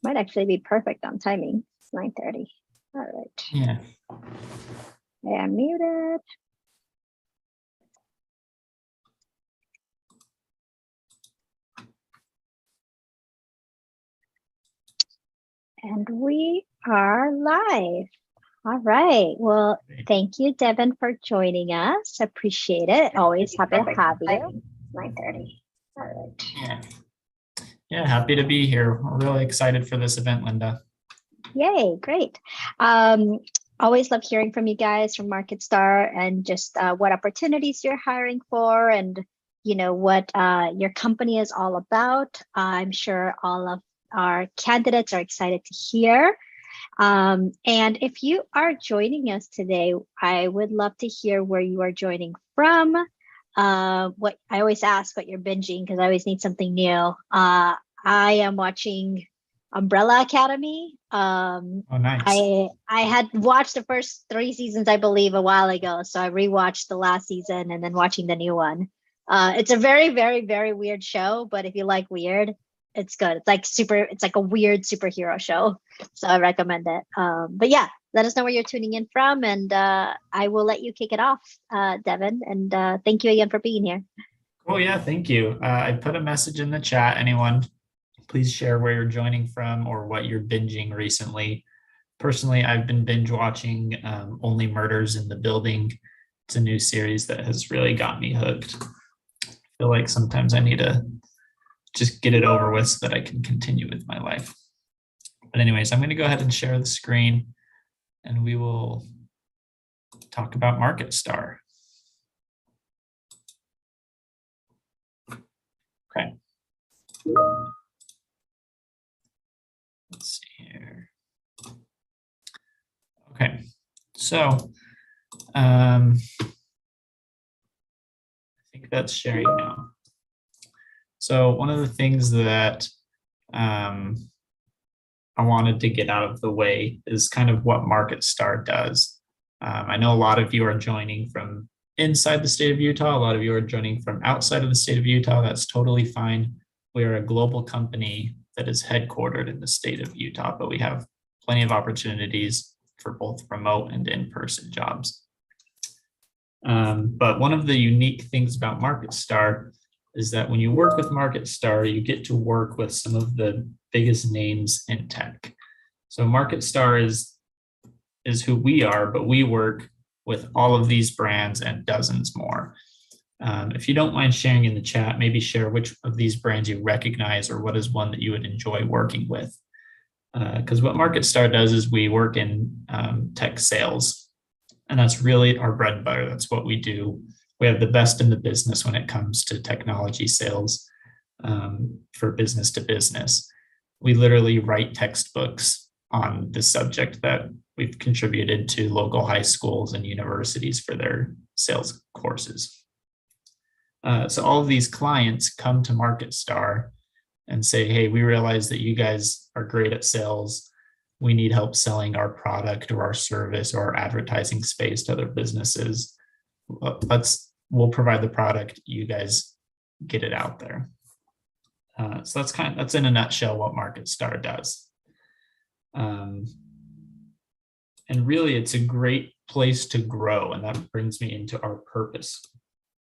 Might actually be perfect on timing. It's 9:30. All right. Yeah. I am muted. And we are live. All right. Well, thank you, Devin, for joining us. Appreciate it. Always happy to have you. 9:30. All right. Yeah. Yeah, happy to be here. We're really excited for this event, Linda. Yay, great. Always love hearing from you guys from MarketStar and just what opportunities you're hiring for and what your company is all about. I'm sure all of our candidates are excited to hear. And if you are joining us today, I would love to hear where you are joining from. What I always ask what you're binging because I always need something new. I am watching Umbrella Academy. Oh, nice. I had watched the first 3 seasons, I believe, a while ago. So I rewatched the last season and then watching the new one. It's a very, very, very weird show, but if you like weird, it's good. It's like a weird superhero show. So I recommend it. But yeah, let us know where you're tuning in from, and I will let you kick it off, Devin. And thank you again for being here. Oh yeah, thank you. I put a message in the chat. Anyone, please share where you're joining from or what you're binging recently. Personally, I've been binge watching Only Murders in the Building. It's a new series that has really got me hooked. I feel like sometimes I need to just get it over with so that I can continue with my life. But anyways, I'm going to go ahead and share the screen and we will talk about MarketStar. Okay. Let's see here. Okay, so I think that's sharing now. So one of the things that I wanted to get out of the way is kind of what MarketStar does. I know a lot of you are joining from inside the state of Utah. A lot of you are joining from outside of the state of Utah. That's totally fine. We are a global company that is headquartered in the state of Utah, but we have plenty of opportunities for both remote and in-person jobs. But one of the unique things about MarketStar is that when you work with MarketStar, you get to work with some of the biggest names in tech. So MarketStar is who we are, but we work with all of these brands and dozens more. If you don't mind sharing in the chat, maybe share which of these brands you recognize or what is one that you would enjoy working with. Because what MarketStar does is we work in tech sales, and that's really our bread and butter. That's what we do. We have the best in the business when it comes to technology sales for business to business. We literally write textbooks on the subject that we've contributed to local high schools and universities for their sales courses. So all of these clients come to MarketStar and say, hey, we realize that you guys are great at sales. We need help selling our product or our service or our advertising space to other businesses. We'll provide the product, you guys get it out there. So that's in a nutshell what MarketStar does. And really it's a great place to grow. And that brings me into our purpose,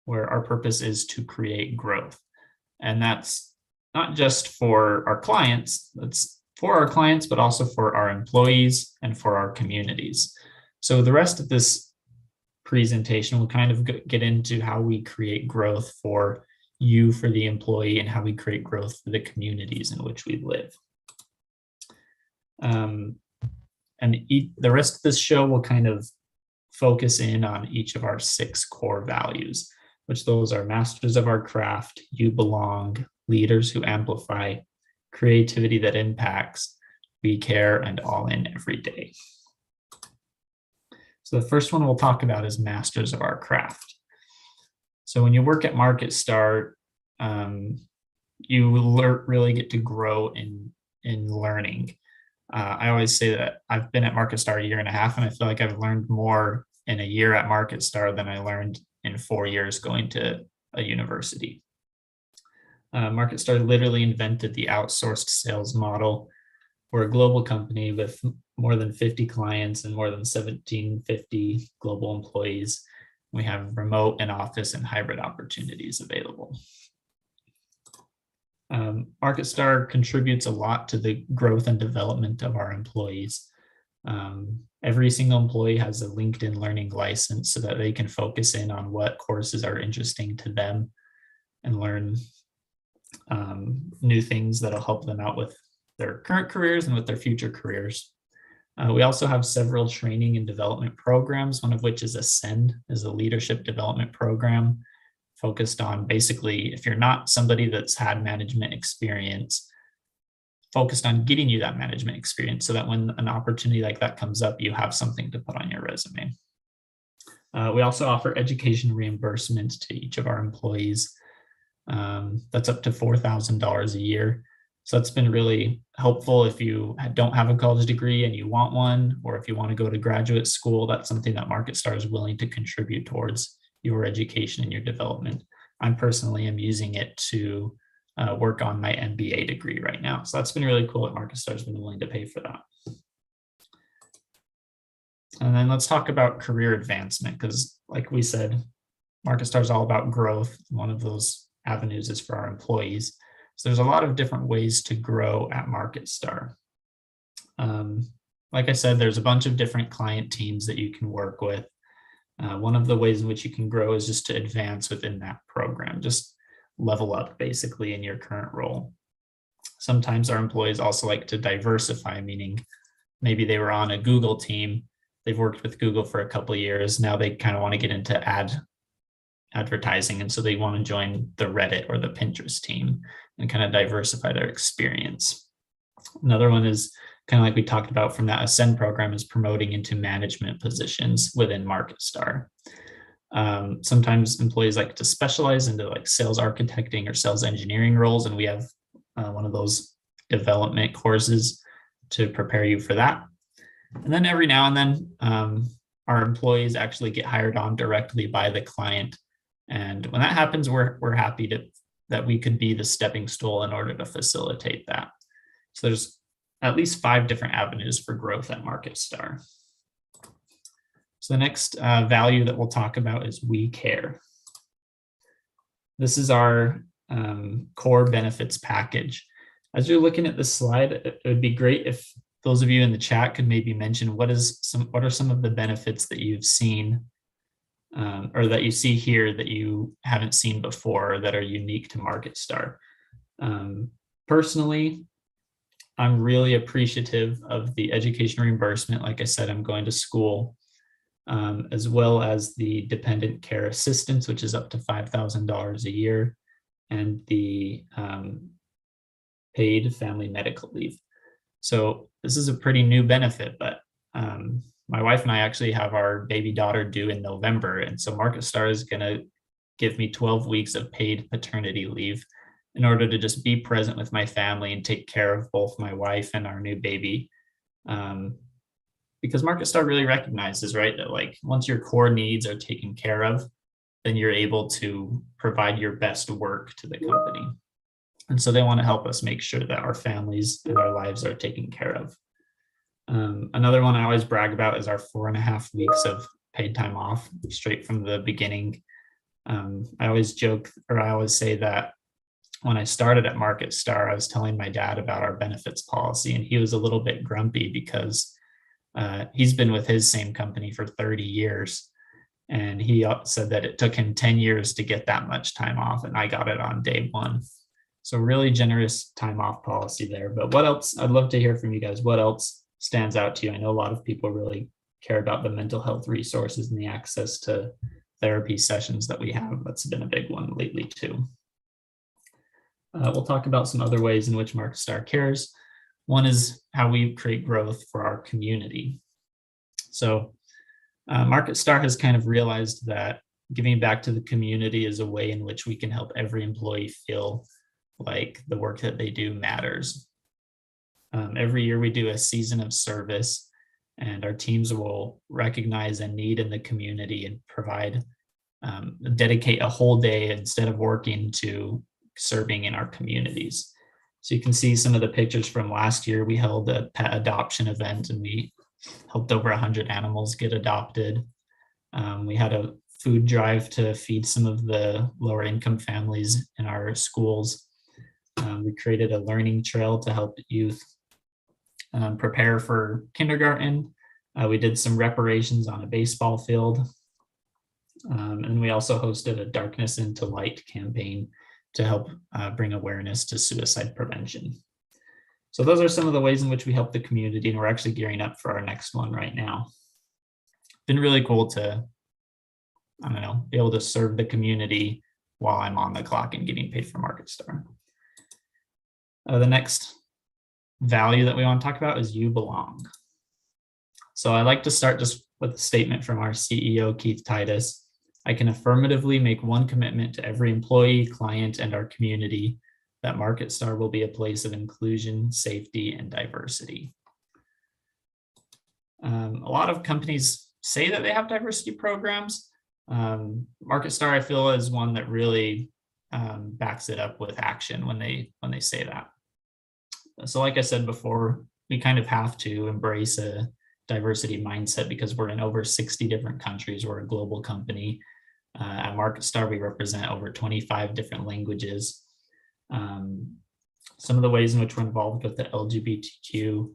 where our purpose is to create growth. And that's not just for our clients, that's for our clients, but also for our employees and for our communities. So the rest of this presentation will kind of get into how we create growth for you, for the employee, and how we create growth for the communities in which we live. And the rest of this show will kind of focus in on each of our 6 core values, which those are masters of our craft, you belong, leaders who amplify, creativity that impacts, we care, and all in every day. So the first one we'll talk about is masters of our craft. So when you work at MarketStar, you really get to grow in learning. I always say that I've been at MarketStar a year and a half, and I feel like I've learned more in a year at MarketStar than I learned in 4 years going to a university. MarketStar literally invented the outsourced sales model, we're a global company with more than 50 clients and more than 1,750 global employees. We have remote and office and hybrid opportunities available. MarketStar contributes a lot to the growth and development of our employees. Every single employee has a LinkedIn Learning license so that they can focus in on what courses are interesting to them and learn new things that'll help them out with their current careers and with their future careers. We also have several training and development programs, one of which is Ascend, is a leadership development program focused on basically, if you're not somebody that's had management experience, focused on getting you that management experience so that when an opportunity like that comes up, you have something to put on your resume. We also offer education reimbursement to each of our employees. That's up to $4,000 a year. So that's been really helpful if you don't have a college degree and you want one, or if you want to go to graduate school, that's something that MarketStar is willing to contribute towards your education and your development. I personally am using it to work on my MBA degree right now. So that's been really cool that MarketStar has been willing to pay for that. And then let's talk about career advancement, because like we said, MarketStar is all about growth. One of those avenues is for our employees. So there's a lot of different ways to grow at MarketStar. Like I said, there's a bunch of different client teams that you can work with. One of the ways in which you can grow is just to advance within that program, just level up basically in your current role. Sometimes our employees also like to diversify, meaning maybe they were on a Google team, they've worked with Google for a couple of years, now they kind of want to get into advertising, and so they want to join the Reddit or the Pinterest team and kind of diversify their experience. Another one is kind of like we talked about from that Ascend program, is promoting into management positions within MarketStar. Sometimes employees like to specialize into like sales architecting or sales engineering roles, and we have one of those development courses to prepare you for that. And then every now and then our employees actually get hired on directly by the client. And when that happens, we're happy that we could be the stepping stool in order to facilitate that. So there's at least 5 different avenues for growth at MarketStar. So the next value that we'll talk about is we care. This is our core benefits package. As you're looking at this slide, it would be great if those of you in the chat could maybe mention what are some of the benefits that you've seen or that you see here that you haven't seen before that are unique to MarketStar. Personally, I'm really appreciative of the education reimbursement. Like I said, I'm going to school, as well as the dependent care assistance, which is up to $5,000 a year, and the paid family medical leave. So this is a pretty new benefit, but my wife and I actually have our baby daughter due in November. And so MarketStar is going to give me 12 weeks of paid paternity leave in order to just be present with my family and take care of both my wife and our new baby. Because MarketStar really recognizes, right, that like once your core needs are taken care of, then you're able to provide your best work to the company. And so they want to help us make sure that our families and our lives are taken care of. Another one I always brag about is our 4.5 weeks of paid time off straight from the beginning. I always joke, or I always say that when I started at MarketStar, I was telling my dad about our benefits policy, and he was a little bit grumpy because he's been with his same company for 30 years. And he said that it took him 10 years to get that much time off, and I got it on day one. So really generous time off policy there. But what else? I'd love to hear from you guys. What else stands out to you? I know a lot of people really care about the mental health resources and the access to therapy sessions that we have. That's been a big one lately too. We'll talk about some other ways in which MarketStar cares. One is how we create growth for our community. So MarketStar has kind of realized that giving back to the community is a way in which we can help every employee feel like the work that they do matters. Every year we do a season of service, and our teams will recognize a need in the community and provide, dedicate a whole day instead of working to serving in our communities. So you can see some of the pictures from last year. We held a pet adoption event and we helped over 100 animals get adopted. We had a food drive to feed some of the lower income families in our schools. We created a learning trail to help youth prepare for kindergarten. We did some reparations on a baseball field. And we also hosted a Darkness into Light campaign to help bring awareness to suicide prevention. So those are some of the ways in which we help the community, and we're actually gearing up for our next one right now. Been really cool to, I don't know, be able to serve the community while I'm on the clock and getting paid for MarketStar. The next value that we want to talk about is you belong. So I like to start just with a statement from our CEO, Keith Titus. I can affirmatively make one commitment to every employee, client, and our community that MarketStar will be a place of inclusion, safety, and diversity. A lot of companies say that they have diversity programs. MarketStar, I feel, is one that really backs it up with action when they say that. So like I said before, we kind of have to embrace a diversity mindset because we're in over 60 different countries. We're a global company. At MarketStar, we represent over 25 different languages. Some of the ways in which we're involved with the LGBTQ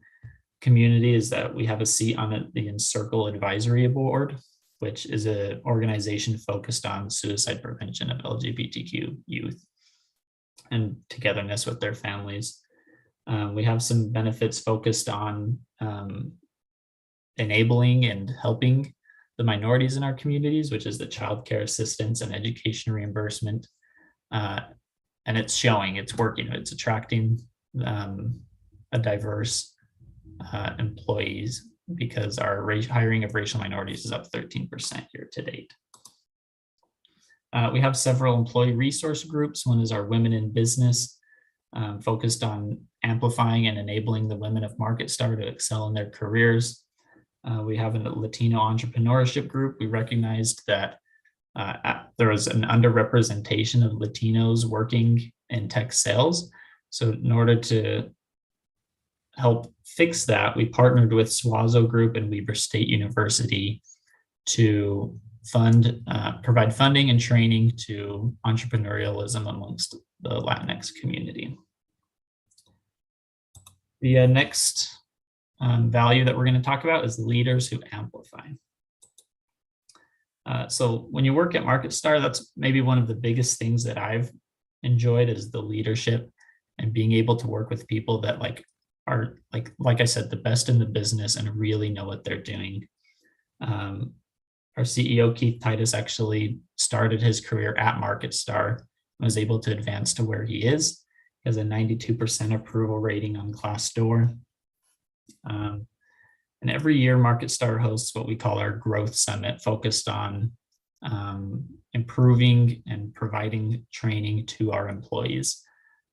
community is that we have a seat on the Encircle Advisory Board, which is an organization focused on suicide prevention of LGBTQ youth and togetherness with their families. We have some benefits focused on enabling and helping the minorities in our communities, which is the child care assistance and education reimbursement. And it's showing, it's working, it's attracting a diverse employees because our hiring of racial minorities is up 13% year to date. We have several employee resource groups. One is our Women in Business, focused on amplifying and enabling the women of MarketStar to excel in their careers. We have a Latino entrepreneurship group. We recognized that there was an underrepresentation of Latinos working in tech sales. So in order to help fix that, we partnered with Suazo Group and Weber State University to provide funding and training to entrepreneurialism amongst the Latinx community. The next value that we're going to talk about is leaders who amplify. So when you work at MarketStar, that's maybe one of the biggest things that I've enjoyed is the leadership and being able to work with people that are like I said, the best in the business and really know what they're doing. Our CEO, Keith Titus, actually started his career at MarketStar and was able to advance to where he is. He has a 92% approval rating on Glassdoor. And every year, MarketStar hosts what we call our Growth Summit, focused on improving and providing training to our employees.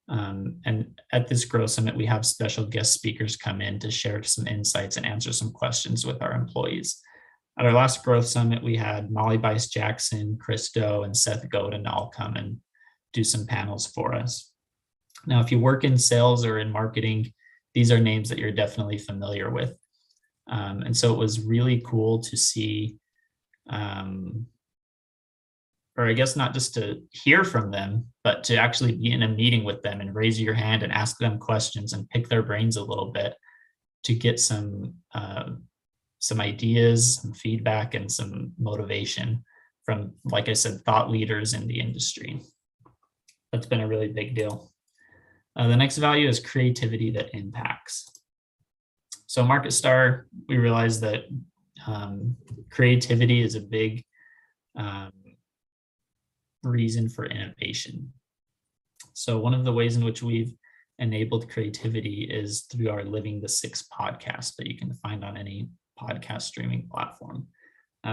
And at this Growth Summit, we have special guest speakers come in to share some insights and answer some questions with our employees. At our last Growth Summit, we had Molly Bice Jackson, Chris Doe, and Seth Godin all come and do some panels for us. Now, if you work in sales or in marketing, these are names that you're definitely familiar with. And so it was really cool to see, or I guess not just to hear from them, but to actually be in a meeting with them and raise your hand and ask them questions and pick their brains a little bit to get some ideas, some feedback, and some motivation from, like I said, thought leaders in the industry. That's been a really big deal. The next value is creativity that impacts. So MarketStar, we realized that creativity is a big reason for innovation. So one of the ways in which we've enabled creativity is through our Living the Six podcast that you can find on any podcast streaming platform.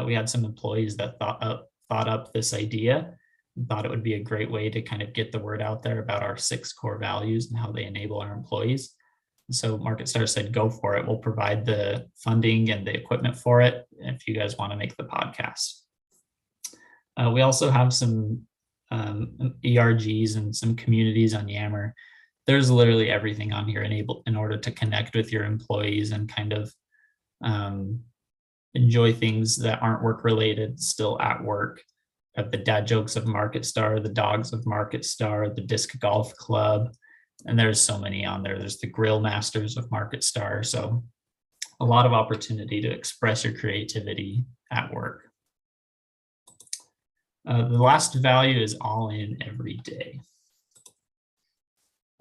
We had some employees that thought up this idea and thought it would be a great way to kind of get the word out there about our 6 core values and how they enable our employees. And so MarketStar said, go for it. We'll provide the funding and the equipment for it if you guys want to make the podcast. We also have some ERGs and some communities on Yammer there's literally everything on here in order to connect with your employees and kind of enjoy things that aren't work related still at work. Have the dad jokes of MarketStar, the dogs of MarketStar, the disc golf club, and there's so many on there. There's the grill masters of MarketStar. So a lot of opportunity to express your creativity at work. The last value is all in every day.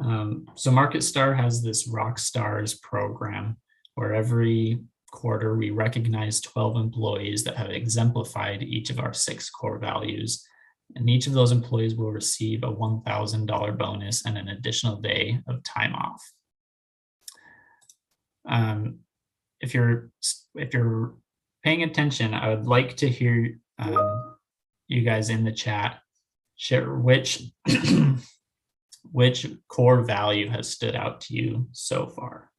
So MarketStar has this Rock Stars program where every quarter we recognize 12 employees that have exemplified each of our 6 core values. And each of those employees will receive a $1,000 bonus and an additional day of time off. If you're paying attention, I would like to hear you guys in the chat share which which core value has stood out to you so far.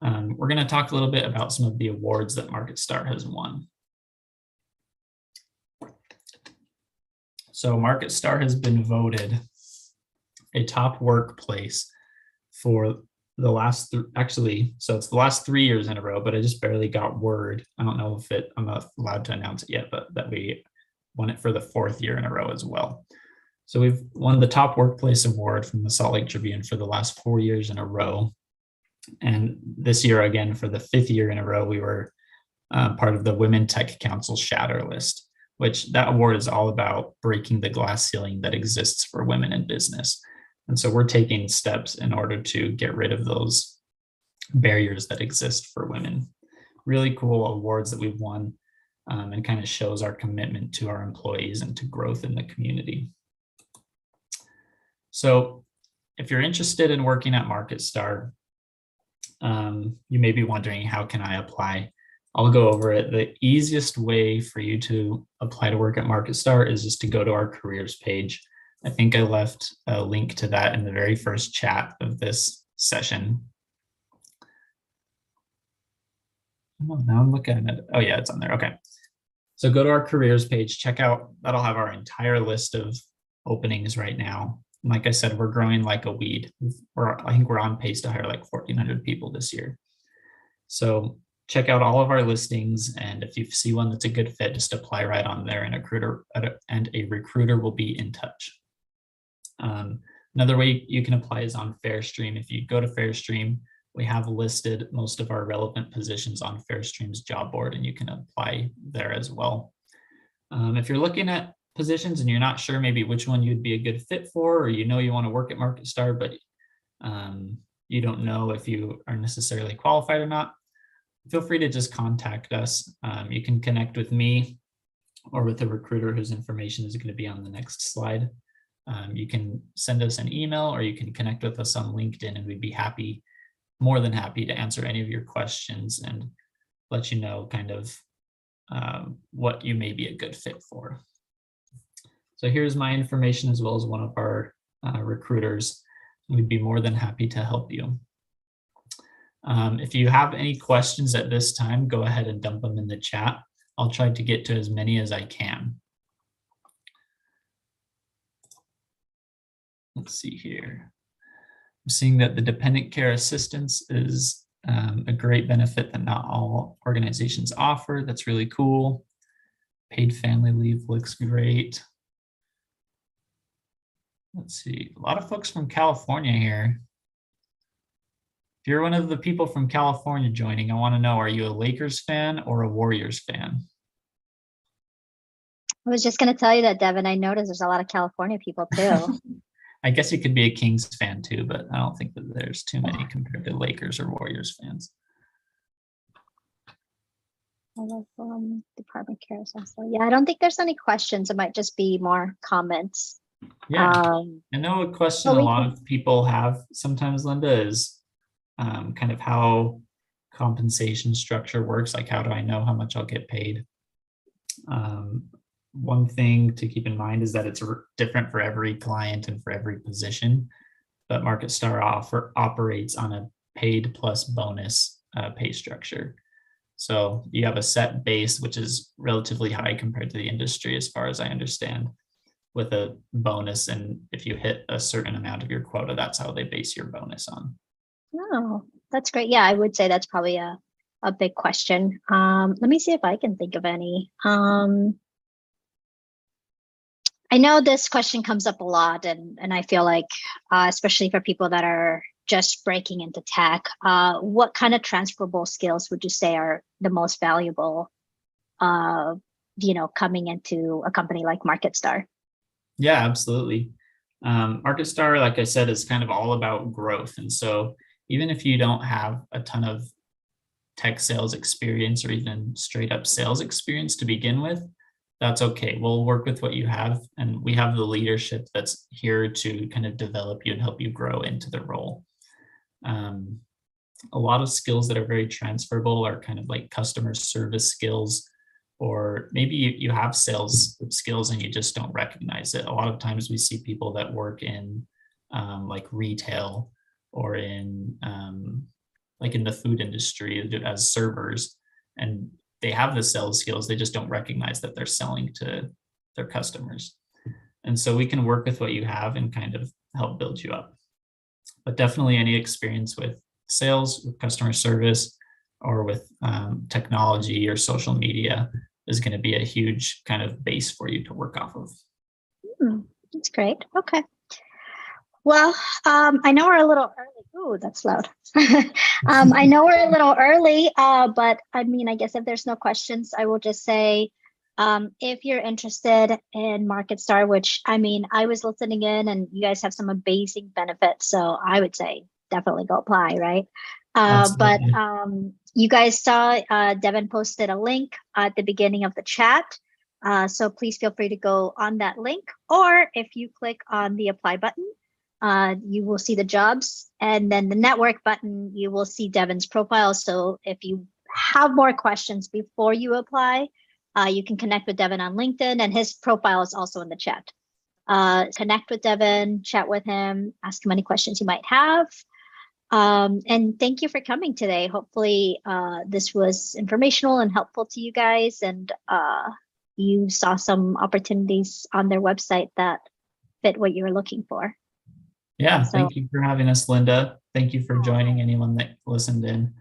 We're going to talk a little bit about some of the awards that MarketStar has won. So MarketStar has been voted a top workplace for the last, so it's the last 3 years in a row, but I just barely got word. I don't know if I'm not allowed to announce it yet, but that we won it for the 4th year in a row as well. So we've won the top workplace award from the Salt Lake Tribune for the last 4 years in a row. And this year, again, for the 5th year in a row, we were part of the Women Tech Council Shatter List, which that award is all about breaking the glass ceiling that exists for women in business. And so we're taking steps in order to get rid of those barriers that exist for women. Really cool awards that we've won, and kind of shows our commitment to our employees and to growth in the community. So if you're interested in working at MarketStar, you may be wondering, how can I apply? I'll go over it. The easiest way for you to apply to work at MarketStar is just to go to our careers page. I think I left a link to that in the very first chat of this session. Oh, now I'm looking at it. Oh yeah, it's on there. Okay. So go to our careers page, check out, that'll have our entire list of openings right now. And like I said, we're growing like a weed. I think we're on pace to hire like 1,400 people this year. So check out all of our listings, and if you see one that's a good fit, just apply right on there, and a recruiter will be in touch. Another way you can apply is on Fairstream. If you go to Fairstream, we have listed most of our relevant positions on Fairstream's job board, and you can apply there as well. If you're looking at positions and you're not sure maybe which one you'd be a good fit for, or you want to work at MarketStar, but you don't know if you are necessarily qualified or not, feel free to just contact us. You can connect with me or with a recruiter whose information is going to be on the next slide. You can send us an email, or you can connect with us on LinkedIn, and we'd be more than happy to answer any of your questions and let you know kind of what you may be a good fit for. So here's my information, as well as one of our recruiters. We'd be more than happy to help you. If you have any questions at this time, go ahead and dump them in the chat. I'll try to get to as many as I can. Let's see here. I'm seeing that the dependent care assistance is a great benefit that not all organizations offer. That's really cool. Paid family leave looks great. Let's see, a lot of folks from California here. If you're one of the people from California joining, I want to know, are you a Lakers fan or a Warriors fan? I was just going to tell you that, Devin. I noticed there's a lot of California people too. I guess you could be a Kings fan too, but I don't think that there's too many compared to Lakers or Warriors fans. I love department cares also. Yeah, I don't think there's any questions. It might just be more comments. Yeah, I know a question a lot of people have sometimes, Linda, is kind of how compensation structure works. Like, how do I know how much I'll get paid? One thing to keep in mind is that it's different for every client and for every position, but MarketStar operates on a paid plus bonus pay structure. So you have a set base, which is relatively high compared to the industry, as far as I understand. with a bonus. And if you hit a certain amount of your quota, that's how they base your bonus on. Oh, that's great. Yeah, I would say that's probably a big question. Let me see if I can think of any. I know this question comes up a lot, and I feel like, especially for people that are just breaking into tech, what kind of transferable skills would you say are the most valuable, coming into a company like MarketStar? Yeah, absolutely. MarketStar, like I said, is kind of all about growth. And so even if you don't have a ton of tech sales experience or even straight up sales experience to begin with, that's okay. We'll work with what you have. And we have the leadership that's here to kind of develop you and help you grow into the role. A lot of skills that are very transferable are kind of like customer service skills, or maybe you have sales skills and you just don't recognize it. A lot of times we see people that work in like retail or in like in the food industry as servers, and they have the sales skills, they just don't recognize that they're selling to their customers. And so we can work with what you have and kind of help build you up. But definitely any experience with sales, with customer service, or with technology or social media is going to be a huge kind of base for you to work off of. That's great. Okay. Well, I know we're a little early. Ooh, that's loud. I know we're a little early, but I mean, I guess if there's no questions, I will just say, if you're interested in MarketStar, which I mean, I was listening in and you guys have some amazing benefits. So I would say definitely go apply, right? But you guys saw Devin posted a link at the beginning of the chat. So please feel free to go on that link, or if you click on the apply button, you will see the jobs, and then the network button, you will see Devin's profile. So if you have more questions before you apply, you can connect with Devin on LinkedIn, and his profile is also in the chat. Connect with Devin, chat with him, ask him any questions you might have. And thank you for coming today. Hopefully this was informational and helpful to you guys, and you saw some opportunities on their website that fit what you were looking for. Yeah, thank you for having us, Linda. Thank you for joining anyone that listened in.